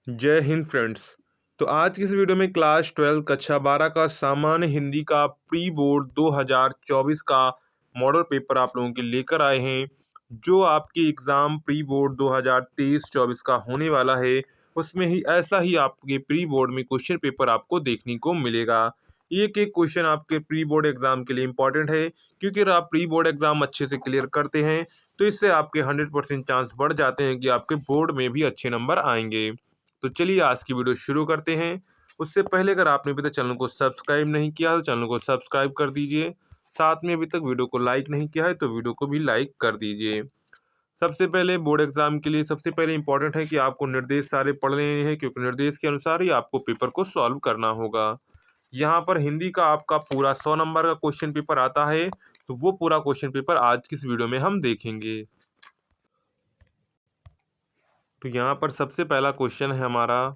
जय हिंद फ्रेंड्स। तो आज की इस वीडियो में क्लास 12 कक्षा 12 का सामान्य हिंदी का प्री बोर्ड 2024 का मॉडल पेपर आप लोगों के लेकर आए हैं। जो आपके एग्ज़ाम प्री बोर्ड 2023-24 का होने वाला है, उसमें ही ऐसा ही आपके प्री बोर्ड में क्वेश्चन पेपर आपको देखने को मिलेगा। एक एक क्वेश्चन आपके प्री बोर्ड एग्ज़ाम के लिए इम्पॉर्टेंट है, क्योंकि अगर आप प्री बोर्ड एग्ज़ाम अच्छे से क्लियर करते हैं तो इससे आपके 100% चांस बढ़ जाते हैं कि आपके बोर्ड में भी अच्छे नंबर आएंगे। तो चलिए आज की वीडियो शुरू करते हैं। उससे पहले अगर आपने अभी तक चैनल को सब्सक्राइब नहीं किया तो चैनल को सब्सक्राइब कर दीजिए। साथ में अभी तक वीडियो को लाइक नहीं किया है तो वीडियो को भी लाइक कर दीजिए। सबसे पहले बोर्ड एग्जाम के लिए सबसे पहले इंपॉर्टेंट है कि आपको निर्देश सारे पढ़ लेने हैं, क्योंकि निर्देश के अनुसार ही आपको पेपर को सॉल्व करना होगा। यहाँ पर हिंदी का आपका पूरा 100 नंबर का क्वेश्चन पेपर आता है, तो वो पूरा क्वेश्चन पेपर आज की इस वीडियो में हम देखेंगे। तो यहाँ पर सबसे पहला क्वेश्चन है हमारा।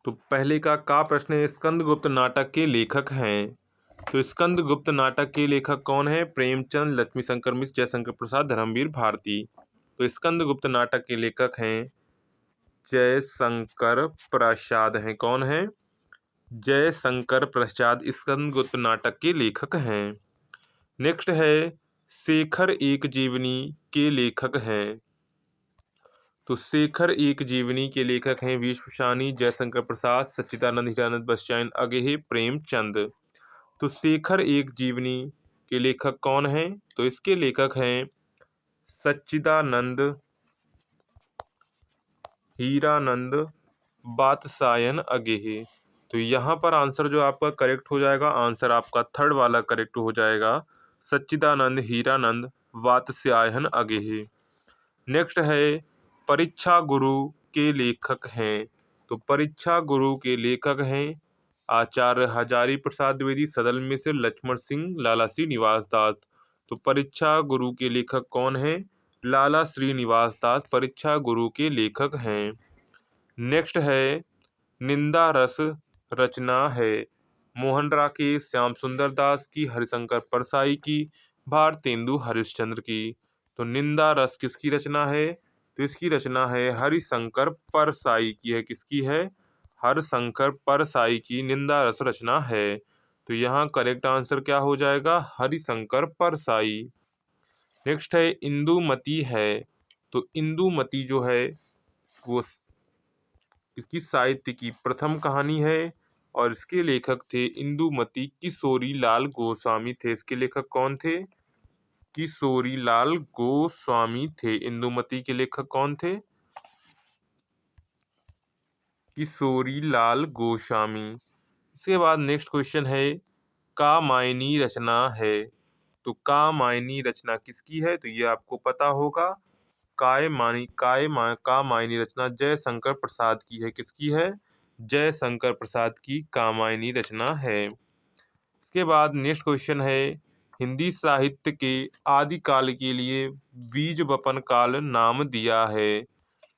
तो पहले का प्रश्न है, स्कंदगुप्त नाटक के लेखक हैं। तो स्कंदगुप्त नाटक के लेखक कौन है? प्रेमचंद, लक्ष्मीशंकर मिश्र, जयशंकर प्रसाद, धर्मवीर भारती। तो स्कंदगुप्त नाटक के लेखक हैं जयशंकर प्रसाद हैं। कौन है? जयशंकर प्रसाद स्कंदगुप्त नाटक के लेखक हैं। नेक्स्ट है, शेखर एक जीवनी के लेखक हैं। तो शेखर एक जीवनी के लेखक हैं विश्वसानी, जयशंकर प्रसाद, सच्चिदानंद, हीरानंद बख्शायन अगेहे, प्रेमचंद। तो शेखर एक जीवनी के लेखक कौन हैं? तो इसके लेखक हैं सच्चिदानंद, हीरानंद, बात्सायन अगेहे। तो यहाँ पर आंसर जो आपका करेक्ट हो जाएगा, आंसर आपका थर्ड वाला करेक्ट हो जाएगा, सच्चिदानंद, हीरानंद, वात्स्यायन अगेहे। नेक्स्ट है, परीक्षा गुरु के लेखक हैं। तो परीक्षा गुरु के लेखक हैं आचार्य हजारी प्रसाद द्विवेदी, सदल मिश्र, लक्ष्मण सिंह, लाला श्रीनिवास दास। तो परीक्षा गुरु के लेखक कौन हैं? लाला श्रीनिवास दास परीक्षा गुरु के लेखक हैं। नेक्स्ट है, निंदा रस रचना है मोहन राकेश, श्याम सुंदर दास की, हरिशंकर परसाई की, भारतेंदु हरिश्चंद्र की। तो निंदा रस किसकी रचना है? तो इसकी रचना है हरिशंकर परसाई की है। किसकी है? हरिशंकर परसाई की निंदा रस रचना है। तो यहाँ करेक्ट आंसर क्या हो जाएगा? हरिशंकर परसाई। नेक्स्ट है, इंदुमती है। तो इंदुमती जो है वो इसकी साहित्य की प्रथम कहानी है, और इसके लेखक थे इंदुमती किशोरी लाल गोस्वामी थे। इसके लेखक कौन थे? किशोरी लाल गोस्वामी थे। इंदुमती के लेखक कौन थे? किशोरी लाल गोस्वामी। इसके बाद नेक्स्ट क्वेश्चन है, कामायनी रचना है। तो कामायनी रचना किसकी है? तो ये आपको पता होगा। कामायनी रचना जयशंकर प्रसाद की है। किसकी है? जयशंकर प्रसाद की कामायनी रचना है। इसके बाद नेक्स्ट क्वेश्चन है, हिंदी साहित्य के आदिकाल के लिए बीज वपन काल नाम दिया है।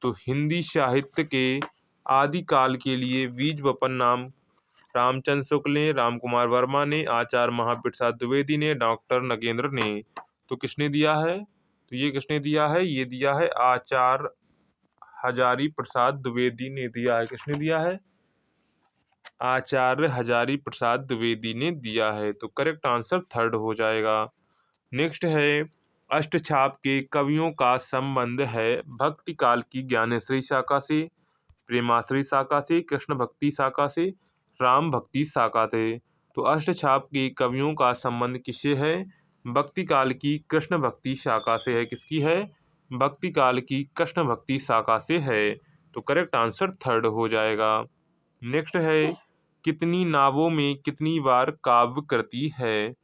तो हिंदी साहित्य के आदिकाल के लिए बीज वपन नाम रामचंद्र शुक्ल ने, राम कुमार वर्मा ने, आचार्य महाप्रसाद द्विवेदी ने, डॉक्टर नगेंद्र ने। तो किसने दिया है? तो ये किसने दिया है? ये दिया है आचार्य हजारी प्रसाद द्विवेदी ने दिया है। किसने दिया है? आचार्य हजारी प्रसाद द्विवेदी ने दिया है। तो करेक्ट आंसर थर्ड हो जाएगा। नेक्स्ट है, अष्टछाप के कवियों का संबंध है भक्ति काल की ज्ञानेश्वरी शाखा से, प्रेमाश्री शाखा से, कृष्ण भक्ति शाखा से, राम भक्ति शाखा से। तो अष्टछाप के कवियों का संबंध किससे है? भक्ति काल की कृष्ण भक्ति शाखा से है। किसकी है? भक्ति काल की कृष्ण भक्ति शाखा से है। तो करेक्ट आंसर थर्ड हो जाएगा। नेक्स्ट है, कितनी नावों में कितनी बार काव्य कृति है।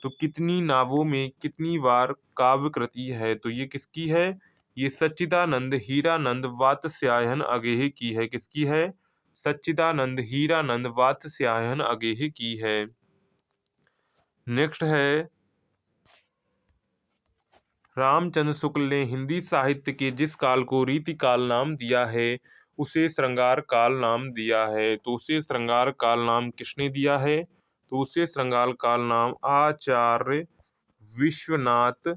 तो कितनी नावों में कितनी बार काव्य कृति है? तो ये किसकी है? ये सच्चिदानंद, हीरानंद, वात्स्यायन अगेहे की है। किसकी है? सच्चिदानंद, हीरानंद, वात्स्यायन अगेहे की है। नेक्स्ट है, रामचंद्र शुक्ल ने हिंदी साहित्य के जिस काल को रीति काल नाम दिया है उसे श्रृंगार काल नाम दिया है। तो उसे श्रृंगार काल नाम किसने दिया है? तो उसे श्रृंगार काल नाम आचार्य विश्वनाथ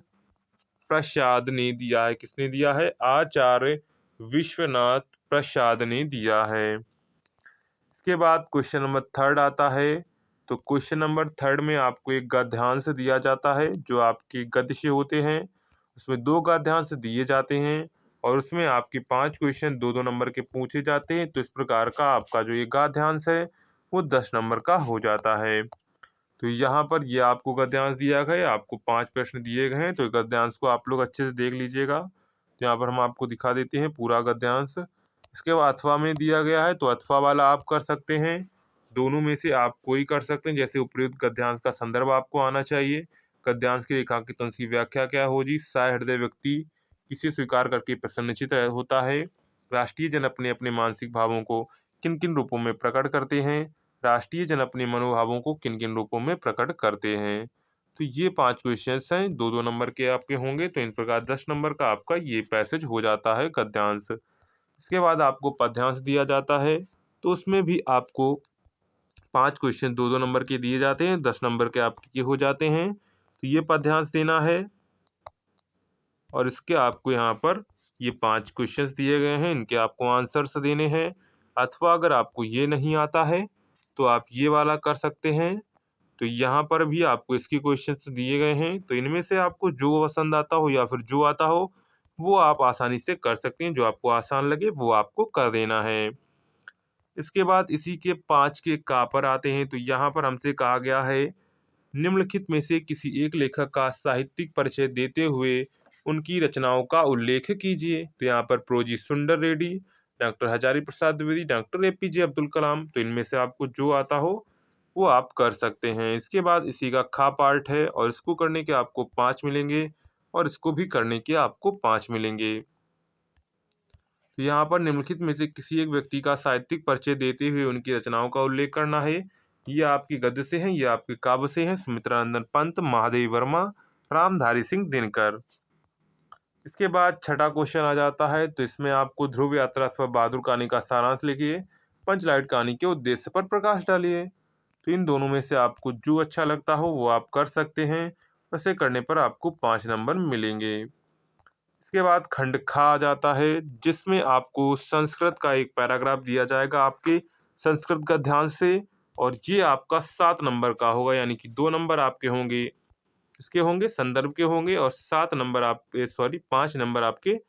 प्रसाद ने दिया है। किसने दिया है? आचार्य विश्वनाथ प्रसाद ने दिया है। इसके बाद क्वेश्चन नंबर थर्ड आता है। तो क्वेश्चन नंबर थर्ड में आपको एक गद्यांश दिया जाता है जो आपके गद्य से होते हैं। उसमें 2 गद्यांश दिए जाते हैं और उसमें आपके 5 क्वेश्चन 2-2 नंबर के पूछे जाते हैं। तो इस प्रकार का आपका जो ये गद्यांश है वो 10 नंबर का हो जाता है। तो यहाँ पर ये आपको गद्यांश दिया गया है, आपको 5 प्रश्न दिए गए हैं। तो गद्यांश को आप लोग अच्छे से देख लीजिएगा। तो यहाँ पर हम आपको दिखा देते हैं पूरा गद्यांश। इसके बाद अथवा में दिया गया है, तो अथवा वाला आप कर सकते हैं। दोनों में से आप कोई कर सकते हैं। जैसे उपयुक्त गद्यांश का संदर्भ आपको आना चाहिए। गद्यांश के रेखांकित अंश की व्याख्या क्या होगी। सहृदय व्यक्ति किसे स्वीकार करके प्रसन्नचित्त होता है। राष्ट्रीय जन अपने अपने मानसिक भावों को किन किन रूपों में प्रकट करते हैं। राष्ट्रीय जन अपने मनोभावों को किन किन रूपों में प्रकट करते हैं। तो ये 5 क्वेश्चंस हैं, 2-2 नंबर के आपके होंगे। तो इन प्रकार 10 नंबर का आपका ये पैसेज हो जाता है गद्यांश। इसके बाद आपको पद्यांश दिया जाता है। तो उसमें भी आपको 5 क्वेश्चन 2-2 नंबर के दिए जाते हैं, 10 नंबर के आपके हो जाते हैं। तो ये पद्यांश देना है और इसके आपको यहाँ पर ये 5 क्वेश्चंस दिए गए हैं, इनके आपको आंसर्स देने हैं। अथवा अगर आपको ये नहीं आता है तो आप ये वाला कर सकते हैं। तो यहाँ पर भी आपको इसके क्वेश्चंस दिए गए हैं। तो इनमें से आपको जो पसंद आता हो या फिर जो आता हो वो आप आसानी से कर सकते हैं। जो आपको आसान लगे वो आपको कर देना है। इसके बाद इसी के 5 के का पर आते हैं। तो यहाँ पर हमसे कहा गया है निम्नलिखित में से किसी एक लेखक का साहित्यिक परिचय देते हुए उनकी रचनाओं का उल्लेख कीजिए। तो यहाँ पर प्रोजी सुंदर Reddy, doctor Hazari Prasad Dwivedi, doctor APJ Abdul Kalam. तो इनमें से आपको जो आता हो वो आप कर सकते हैं। इसके बाद इसी का खा पार्ट है और इसको करने के आपको 5 मिलेंगे और इसको भी करने के आपको 5 मिलेंगे। तो यहाँ पर निम्नलिखित में से किसी एक व्यक्ति का साहित्यिक परिचय देते हुए उनकी रचनाओं का उल्लेख करना है। ये आपकी गद्य से हैं, ये आपके काव्य से हैं। सुमित्रा नंदन पंत, महादेवी वर्मा, रामधारी सिंह दिनकर। इसके बाद छठा क्वेश्चन आ जाता है। तो इसमें आपको ध्रुव यात्रा अथवा बहादुर कहानी का सारांश लिखिए। पंचलाइट कहानी के उद्देश्य पर प्रकाश डालिए। तो इन दोनों में से आपको जो अच्छा लगता हो वो आप कर सकते हैं। ऐसे करने पर आपको 5 नंबर मिलेंगे। इसके बाद खंड खा आ जाता है जिसमें आपको संस्कृत का एक पैराग्राफ दिया जाएगा आपके संस्कृत का ध्यान से और ये आपका 7 नंबर का होगा। यानी कि 2 नंबर आपके होंगे इसके होंगे संदर्भ के होंगे और 7 नंबर आपके 5 नंबर आपके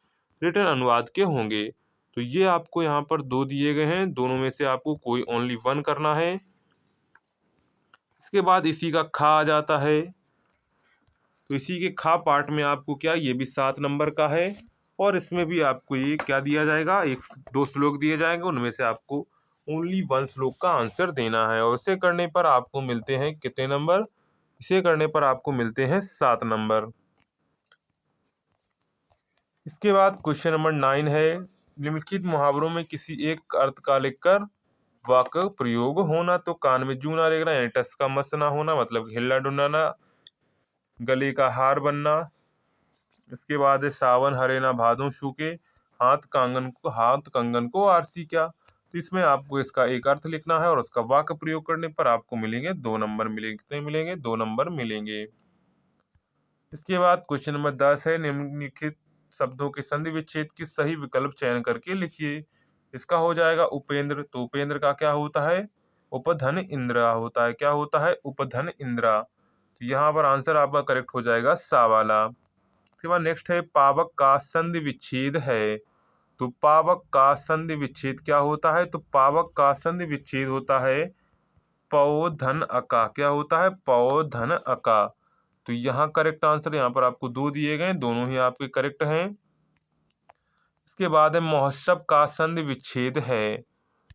रिटर्न अनुवाद के होंगे। तो ये आपको यहाँ पर 2 दिए गए हैं, दोनों में से आपको कोई ओनली 1 करना है। इसके बाद इसी का खा आ जाता है। तो इसी के खा पार्ट में आपको क्या ये भी 7 नंबर का है और इसमें भी आपको ये क्या दिया जाएगा, 1-2 श्लोक दिए जाएंगे। उनमें से आपको ओनली 1 श्लोक का आंसर देना है और इसे करने पर आपको मिलते हैं कितने नंबर। इसे करने पर आपको मिलते हैं 7 नंबर। इसके बाद क्वेश्चन नंबर 9 है निम्नलिखित मुहावरों में किसी एक अर्थ का लिखकर वाक्य प्रयोग होना। तो कान में जूं ना रेंगना यानी टस का मस ना होना, मतलब हिलना डुलना ना, गले का हार बनना। इसके बाद है सावन हरे ना भादों सूखे, हाथ कंगन को आरसी क्या। तो इसमें आपको इसका एक अर्थ लिखना है और उसका वाक्य प्रयोग करने पर आपको मिलेंगे 2 नंबर मिलेंगे। कितने मिलेंगे? 2 नंबर मिलेंगे। इसके बाद क्वेश्चन नंबर 10 है निम्नलिखित शब्दों के संधि विच्छेद की सही विकल्प चयन करके लिखिए। इसका हो जाएगा उपेंद्र। तो उपेंद्र का क्या होता है? उपधन इंद्रा होता है। क्या होता है? उपधन इंद्रा। तो यहाँ पर आंसर आपका करेक्ट हो जाएगा सा वाला। इसके बाद नेक्स्ट है पावक का संधि विच्छेद है। तो पावक का संधि विच्छेद क्या होता है? तो पावक का संधि विच्छेद होता है पौ धन अका। क्या होता है? पौ धन अका। तो यहाँ करेक्ट आंसर यहाँ पर आपको 2 दिए गए, दोनों ही आपके करेक्ट हैं। इसके बाद है महोत्सव का संधि विच्छेद है।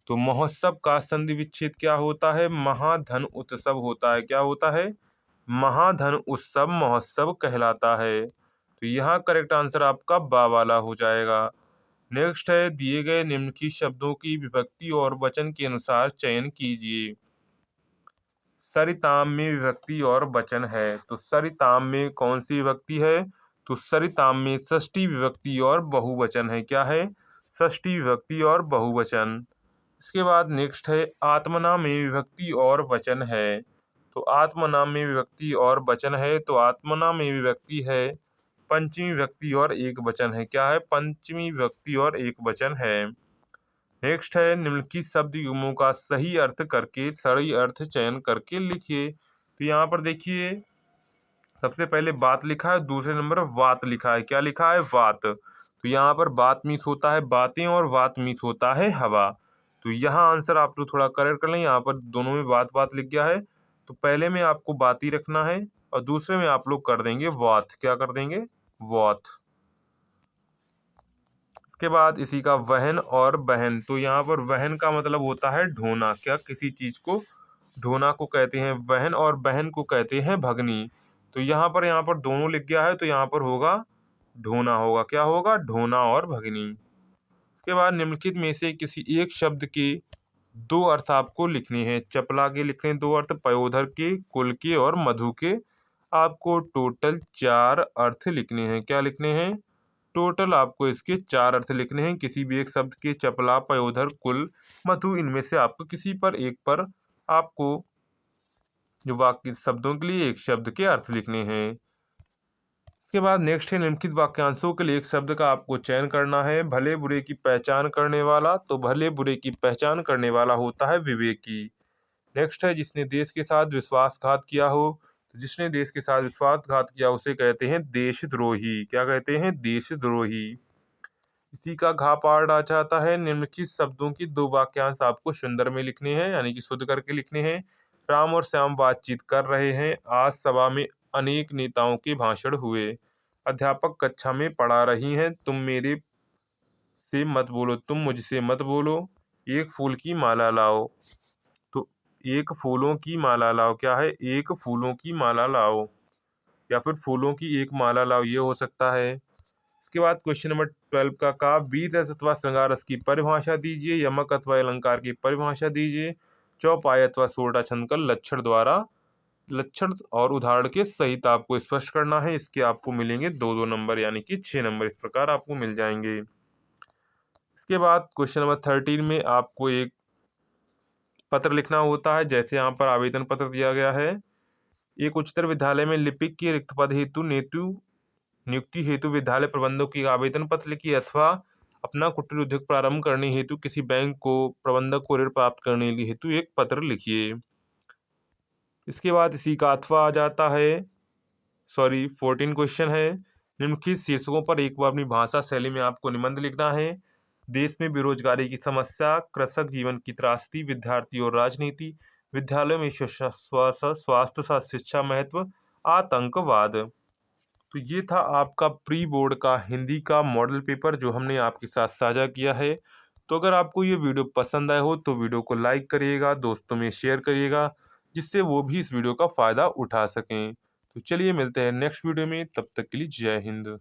तो महोत्सव का संधि विच्छेद क्या होता है? महाधन उत्सव होता है। क्या होता है? महाधन उत्सव महोत्सव कहलाता है। तो यहाँ करेक्ट आंसर आपका बा वाला हो जाएगा। नेक्स्ट है दिए गए निम्नलिखित शब्दों की विभक्ति और वचन के अनुसार चयन कीजिए। सरिताम में विभक्ति और वचन है। तो सरिताम में कौन सी विभक्ति है? तो सरिताम में षष्ठी विभक्ति और बहुवचन है। क्या है? षष्ठी विभक्ति और बहुवचन। इसके बाद नेक्स्ट है आत्मना में विभक्ति और वचन है। तो आत्मनाम में विभक्ति और वचन है। तो आत्मनाम में विभक्ति है पंचमी विभक्ति और एक वचन है। क्या है? पंचमी विभक्ति और एक वचन है। नेक्स्ट है निम्नलिखित शब्द युग्मों का सही अर्थ करके सही अर्थ चयन करके लिखिए। तो यहाँ पर देखिए सबसे पहले बात लिखा है, दूसरे नंबर पर वात लिखा है। क्या लिखा है? वात। तो यहाँ पर बात मीन्स होता है बातें और वात मीन्स होता है हवा। तो यहाँ आंसर आप लोग थोड़ा करेक्ट कर लें। यहाँ पर दोनों में बात बात लिख गया है, तो पहले में आपको बात ही रखना है और दूसरे में आप लोग कर देंगे वात। क्या कर देंगे? वात। इसके बाद इसी का वहन और बहन। तो यहाँ पर वहन का मतलब होता है ढोना। क्या? किसी चीज को ढोना को कहते हैं वहन, और बहन को कहते हैं भगनी। तो यहाँ पर दोनों लिख गया है, तो यहाँ पर होगा ढोना होगा। क्या होगा? ढोना और भगनी। इसके बाद निम्नलिखित में से किसी एक शब्द के दो अर्थ आपको लिखने हैं। चपला के लिखने हैं दो अर्थ, पयोधर के, कुल के और मधु के। आपको टोटल 4 अर्थ लिखने हैं। क्या लिखने हैं? टोटल आपको इसके 4 अर्थ लिखने हैं। किसी भी एक शब्द के चपला, पयोधर, कुल, मधु, इनमें से आपको किसी पर एक पर आपको जो वाक्य शब्दों के लिए एक शब्द के अर्थ लिखने हैं। इसके बाद नेक्स्ट है निम्नलिखित वाक्यांशों के लिए एक शब्द का आपको चयन करना है। भले बुरे की पहचान करने वाला। तो भले बुरे की पहचान करने वाला होता है विवेकी। नेक्स्ट है जिसने देश के साथ विश्वासघात किया हो। तो जिसने देश के साथ विश्वासघात किया उसे कहते हैं देशद्रोही। क्या कहते हैं? देशद्रोही। इसी का घा पाठ आ जाता है। निम्नलिखित शब्दों की दो वाक्यांश आपको सुंदर में लिखने हैं, यानी कि शुद्ध करके लिखने हैं। राम और श्याम बातचीत कर रहे हैं। आज सभा में अनेक नेताओं के भाषण हुए। अध्यापक कक्षा में पढ़ा रही हैं। तुम मेरे से मत बोलो, तुम मुझसे मत बोलो। एक फूल की माला लाओ। तो एक फूलों की माला लाओ। क्या है? एक फूलों की माला लाओ, या फिर फूलों की एक माला लाओ, ये हो सकता है। इसके बाद क्वेश्चन नंबर 12 का वीर रस अथवा श्रृंगार रस की परिभाषा दीजिए। यमक अथवा अलंकार की परिभाषा दीजिए। चौपाई अथवा सोरठा छंद का लक्षण द्वारा लक्षण और उदाहरण के सहित आपको स्पष्ट करना है। इसके आपको मिलेंगे 2-2 नंबर, यानी कि 6 नंबर इस प्रकार आपको मिल जाएंगे। इसके बाद क्वेश्चन नंबर 13 में आपको एक पत्र लिखना होता है। जैसे यहाँ पर आवेदन पत्र दिया गया है। एक उच्चतर विद्यालय में लिपिक के रिक्त पद हेतु नियुक्ति हेतु विद्यालय प्रबंधक की आवेदन पत्र लिखिए, अथवा अपना कुटीर उद्योग प्रारंभ करने हेतु किसी बैंक को प्रबंधक को ऋण प्राप्त करने हेतु एक पत्र लिखिए। इसके बाद इसी का अथवा आ जाता है। 14 क्वेश्चन है। निम्नलिखित शीर्षकों पर एक बार अपनी भाषा शैली में आपको निबंध लिखना है। देश में बेरोजगारी की समस्या, कृषक जीवन की त्रासदी, विद्यार्थी और राजनीति, विद्यालयों में स्वास्थ्य शिक्षा महत्व, आतंकवाद। तो ये था आपका प्री बोर्ड का हिंदी का मॉडल पेपर जो हमने आपके साथ साझा किया है। तो अगर आपको ये वीडियो पसंद आया हो तो वीडियो को लाइक करिएगा, दोस्तों में शेयर करिएगा, जिससे वो भी इस वीडियो का फ़ायदा उठा सकें। तो चलिए मिलते हैं नेक्स्ट वीडियो में, तब तक के लिए जय हिंद।